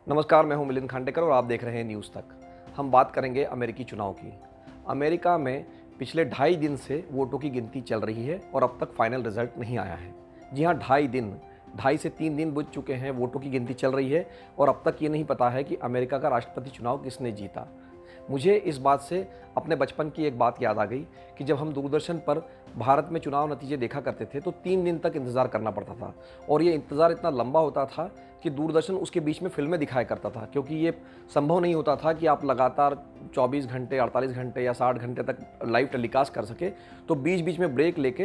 नमस्कार, मैं हूं मिलिंद खांडेकर और आप देख रहे हैं न्यूज़ तक। हम बात करेंगे अमेरिकी चुनाव की। अमेरिका में पिछले ढाई दिन से वोटों की गिनती चल रही है और अब तक फाइनल रिजल्ट नहीं आया है। जी हां, ढाई से 3 दिन बीत चुके हैं, वोटों की गिनती चल रही है और अब तक ये नहीं पता है कि अमेरिका का राष्ट्रपति चुनाव किसने जीता। मुझे इस बात से अपने बचपन की एक बात याद आ गई कि जब हम दूरदर्शन पर भारत में चुनाव नतीजे देखा करते थे तो 3 दिन तक इंतज़ार करना पड़ता था और ये इंतज़ार इतना लंबा होता था कि दूरदर्शन उसके बीच में फ़िल्में दिखाया करता था, क्योंकि ये संभव नहीं होता था कि आप लगातार 24 घंटे, 48 घंटे या 60 घंटे तक लाइव टेलीकास्ट कर सके। तो बीच-बीच में ब्रेक लेके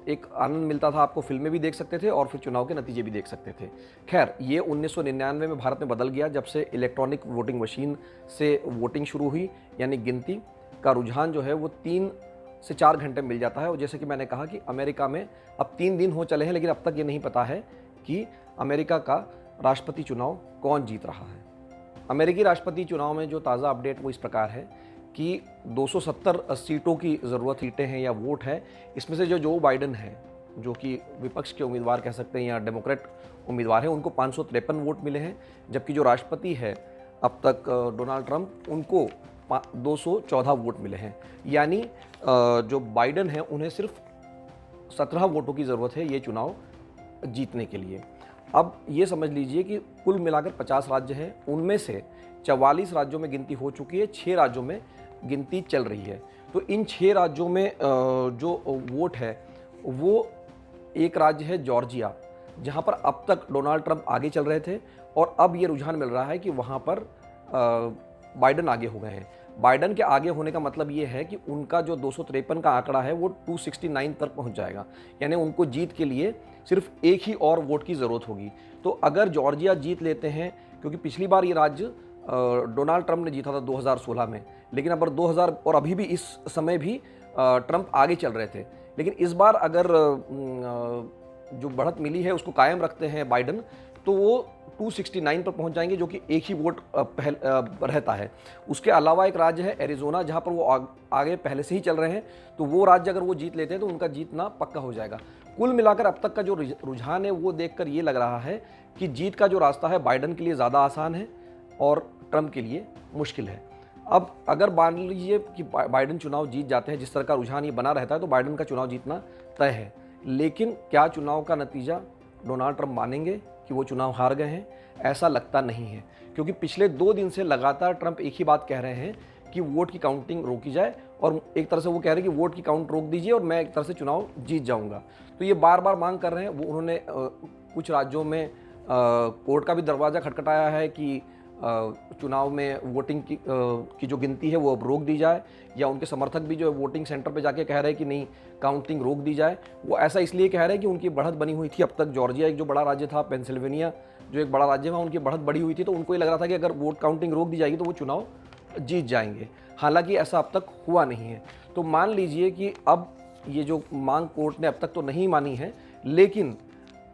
एक आनंद मिलता था, आपको फ़िल्में भी देख सकते थे और फिर चुनाव के नतीजे भी देख सकते थे। ख़ैर, ये 1999 में भारत में बदल गया, जब से इलेक्ट्रॉनिक वोटिंग मशीन से वोटिंग शुरू हुई, यानी गिनती का रुझान जो है वो 3 से 4 घंटे में मिल जाता है। और जैसे कि मैंने कहा कि अमेरिका में अब 3 दिन हो चले हैं, लेकिन अब तक ये नहीं पता है कि अमेरिका का राष्ट्रपति चुनाव कौन जीत रहा है। अमेरिकी राष्ट्रपति चुनाव में जो ताज़ा अपडेट वो इस प्रकार है कि 270 सीटों की सीटें हैं या वोट है। इसमें से जो बाइडेन है, जो कि विपक्ष के उम्मीदवार कह सकते हैं या डेमोक्रेट उम्मीदवार हैं, उनको 553 वोट मिले हैं, जबकि जो राष्ट्रपति है अब तक डोनाल्ड ट्रंप, उनको 214 वोट मिले हैं। यानी जो बाइडेन है उन्हें सिर्फ 17 वोटों की ज़रूरत है ये चुनाव जीतने के लिए। अब ये समझ लीजिए कि कुल मिलाकर 50 राज्य हैं, उनमें से 44 राज्यों में गिनती हो चुकी है, 6 राज्यों में गिनती चल रही है। तो इन 6 राज्यों में जो वोट है वो एक राज्य है जॉर्जिया, जहां पर अब तक डोनाल्ड ट्रंप आगे चल रहे थे और अब ये रुझान मिल रहा है कि वहां पर बाइडेन आगे हो गए हैं। बाइडेन के आगे होने का मतलब ये है कि उनका जो 253 का आंकड़ा है वो 269 तक पहुंच जाएगा, यानी उनको जीत के लिए सिर्फ एक ही और वोट की ज़रूरत होगी। तो अगर जॉर्जिया जीत लेते हैं, क्योंकि पिछली बार ये राज्य डोनाल्ड ट्रंप ने जीता था 2016 में, लेकिन अगर 2000 और अभी भी इस समय भी ट्रंप आगे चल रहे थे, लेकिन इस बार अगर जो बढ़त मिली है उसको कायम रखते हैं बाइडेन, तो वो 269 पर पहुंच जाएंगे, जो कि एक ही वोट रहता है। उसके अलावा एक राज्य है एरिज़ोना, जहां पर वो आगे पहले से ही चल रहे हैं, तो वो राज्य अगर वो जीत लेते हैं तो उनका जीतना पक्का हो जाएगा। कुल मिलाकर अब तक का जो रुझान है वो देखकर ये लग रहा है कि जीत का जो रास्ता है बाइडेन के लिए ज़्यादा आसान है और ट्रंप के लिए मुश्किल है। अब अगर मान लीजिए कि बाइडेन चुनाव जीत जाते हैं, जिस तरह का रुझान ये बना रहता है, तो बाइडेन का चुनाव जीतना तय है। लेकिन क्या चुनाव का नतीजा डोनाल्ड ट्रंप मानेंगे कि वो चुनाव हार गए हैं? ऐसा लगता नहीं है, क्योंकि पिछले 2 दिन से लगातार ट्रंप एक ही बात कह रहे हैं कि वोट की काउंटिंग रोकी जाए, और एक तरह से वो कह रहे हैं कि वोट की काउंट रोक दीजिए और मैं एक तरह से चुनाव जीत जाऊंगा। तो ये बार बार मांग कर रहे हैं। वो उन्होंने कुछ राज्यों में कोर्ट का भी दरवाज़ा खटखटाया है कि चुनाव में वोटिंग की जो गिनती है वो अब रोक दी जाए, या उनके समर्थक भी जो है वोटिंग सेंटर पे जाके कह रहे हैं कि नहीं, काउंटिंग रोक दी जाए। वो ऐसा इसलिए कह रहे हैं कि उनकी बढ़त बनी हुई थी अब तक। जॉर्जिया एक जो बड़ा राज्य था, पेंसिल्वेनिया जो एक बड़ा राज्य था, उनकी बढ़त बढ़ी हुई थी, तो उनको ये लग रहा था कि अगर वोट काउंटिंग रोक दी जाएगी तो वो चुनाव जीत जाएंगे। हालांकि ऐसा अब तक हुआ नहीं है। तो मान लीजिए कि अब ये जो मांग कोर्ट ने अब तक तो नहीं मानी है, लेकिन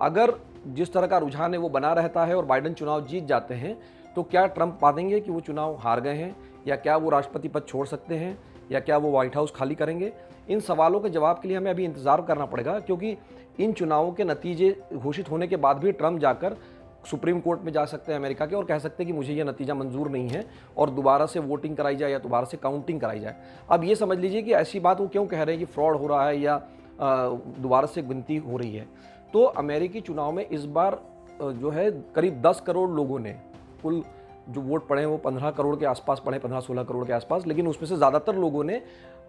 अगर जिस तरह का रुझान है वो बना रहता है और बाइडेन चुनाव जीत जाते हैं, तो क्या ट्रंप मानेंगे कि वो चुनाव हार गए हैं, या क्या वो राष्ट्रपति पद छोड़ सकते हैं, या क्या वो व्हाइट हाउस खाली करेंगे? इन सवालों के जवाब के लिए हमें अभी इंतज़ार करना पड़ेगा, क्योंकि इन चुनावों के नतीजे घोषित होने के बाद भी ट्रंप जाकर सुप्रीम कोर्ट में जा सकते हैं अमेरिका के और कह सकते हैं कि मुझे ये नतीजा मंजूर नहीं है और दोबारा से वोटिंग कराई जाए या दोबारा से काउंटिंग कराई जाए। अब ये समझ लीजिए कि ऐसी बात वो क्यों कह रहे हैं कि फ्रॉड हो रहा है या दोबारा से गिनती हो रही है। तो अमेरिकी चुनाव में इस बार जो है करीब 10 करोड़ लोगों ने, कुल जो वोट पड़े हैं वो 15 करोड़ के आसपास पड़े, 15-16 करोड़ के आसपास, लेकिन उसमें से ज़्यादातर लोगों ने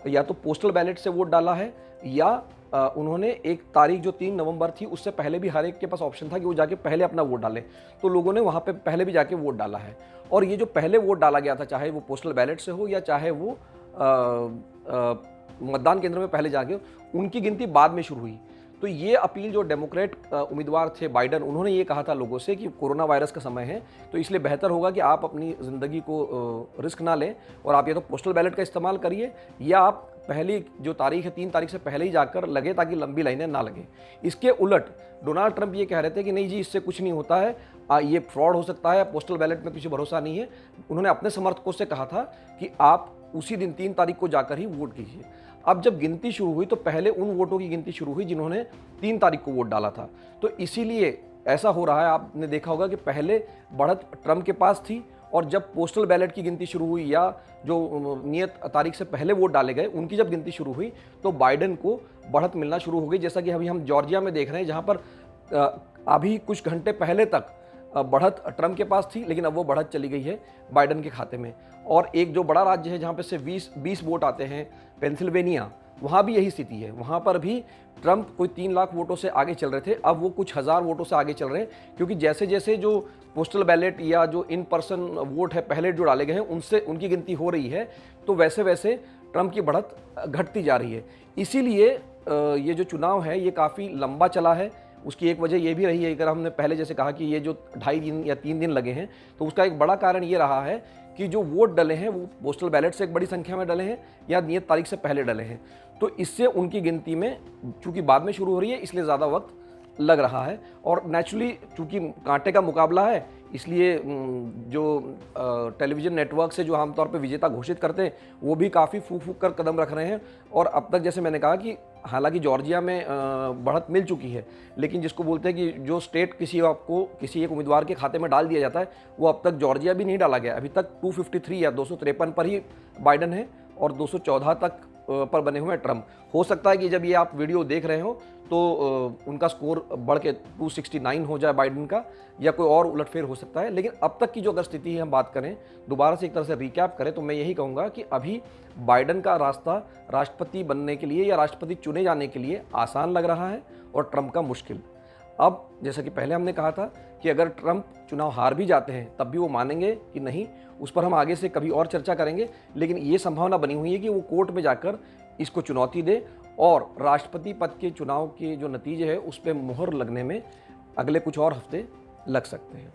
या तो पोस्टल बैलेट से वोट डाला है, या उन्होंने एक तारीख जो 3 नवंबर थी उससे पहले भी हर एक के पास ऑप्शन था कि वो जाके पहले अपना वोट डाले, तो लोगों ने वहाँ पे पहले भी जाके वोट डाला है। और ये जो पहले वोट डाला गया था, चाहे वो पोस्टल बैलेट से हो या चाहे वो मतदान केंद्र में पहले जाके, उनकी गिनती बाद में शुरू हुई। तो ये अपील जो डेमोक्रेट उम्मीदवार थे बाइडेन, उन्होंने ये कहा था लोगों से कि कोरोना वायरस का समय है, तो इसलिए बेहतर होगा कि आप अपनी ज़िंदगी को रिस्क ना लें और आप या तो पोस्टल बैलेट का इस्तेमाल करिए, या आप पहली जो तारीख है 3 तारीख से पहले ही जाकर लगे, ताकि लंबी लाइनें ना लगें। इसके उलट डोनाल्ड ट्रंप ये कह रहे थे कि नहीं जी, इससे कुछ नहीं होता है, ये फ्रॉड हो सकता है, पोस्टल बैलेट में कुछ भरोसा नहीं है। उन्होंने अपने समर्थकों से कहा था कि आप उसी दिन 3 तारीख को जाकर ही वोट कीजिए। अब जब गिनती शुरू हुई तो पहले उन वोटों की गिनती शुरू हुई जिन्होंने 3 तारीख को वोट डाला था। तो इसीलिए ऐसा हो रहा है, आपने देखा होगा कि पहले बढ़त ट्रंप के पास थी और जब पोस्टल बैलेट की गिनती शुरू हुई या जो नियत तारीख से पहले वोट डाले गए उनकी जब गिनती शुरू हुई तो बाइडेन को बढ़त मिलना शुरू हो गई। जैसा कि अभी हम जॉर्जिया में देख रहे हैं, जहां पर अभी कुछ घंटे पहले तक बढ़त ट्रंप के पास थी, लेकिन अब वो बढ़त चली गई है बाइडेन के खाते में। और एक जो बड़ा राज्य है जहाँ पे से 20 वोट आते हैं, पेंसिल्वेनिया, वहाँ भी यही स्थिति है। वहाँ पर भी ट्रंप कोई 3 लाख वोटों से आगे चल रहे थे, अब वो कुछ हज़ार वोटों से आगे चल रहे हैं, क्योंकि जैसे जैसे जो पोस्टल बैलेट या जो इन पर्सन वोट है पहले जो डाले गए हैं उनसे उनकी गिनती हो रही है, तो वैसे वैसे ट्रंप की बढ़त घटती जा रही है। इसीलिए ये जो चुनाव है ये काफ़ी लंबा चला है। उसकी एक वजह ये भी रही है, अगर हमने पहले जैसे कहा कि ये जो 2.5 दिन या 3 दिन लगे हैं, तो उसका एक बड़ा कारण ये रहा है कि जो वोट डले हैं वो पोस्टल बैलेट से एक बड़ी संख्या में डले हैं या नियत तारीख से पहले डले हैं। तो इससे उनकी गिनती में चूंकि बाद में शुरू हो रही है इसलिए ज़्यादा वक्त लग रहा है। और नेचुरली चूंकि कांटे का मुकाबला है, इसलिए जो टेलीविज़न नेटवर्क से जो आमतौर पे विजेता घोषित करते हैं वो भी काफ़ी फूक फूक कर कदम रख रहे हैं। और अब तक जैसे मैंने कहा कि हालांकि जॉर्जिया में बढ़त मिल चुकी है, लेकिन जिसको बोलते हैं कि जो स्टेट किसी एक उम्मीदवार के खाते में डाल दिया जाता है, वो अब तक जॉर्जिया भी नहीं डाला गया। अभी तक 253 या 253 पर ही बाइडेन है और 214 तक पर बने हुए हैं ट्रंप। हो सकता है कि जब ये आप वीडियो देख रहे हो तो उनका स्कोर बढ़ के 269 हो जाए बाइडेन का, या कोई और उलटफेर हो सकता है। लेकिन अब तक की जो अगर स्थिति है हम बात करें, दोबारा से एक तरह से रिकैप करें, तो मैं यही कहूँगा कि अभी बाइडेन का रास्ता राष्ट्रपति बनने के लिए या राष्ट्रपति चुने जाने के लिए आसान लग रहा है और ट्रंप का मुश्किल। अब जैसा कि पहले हमने कहा था कि अगर ट्रंप चुनाव हार भी जाते हैं तब भी वो मानेंगे कि नहीं, उस पर हम आगे से कभी और चर्चा करेंगे। लेकिन ये संभावना बनी हुई है कि वो कोर्ट में जाकर इसको चुनौती दे और राष्ट्रपति पद के चुनाव के जो नतीजे हैं उस पर मुहर लगने में अगले कुछ और हफ्ते लग सकते हैं।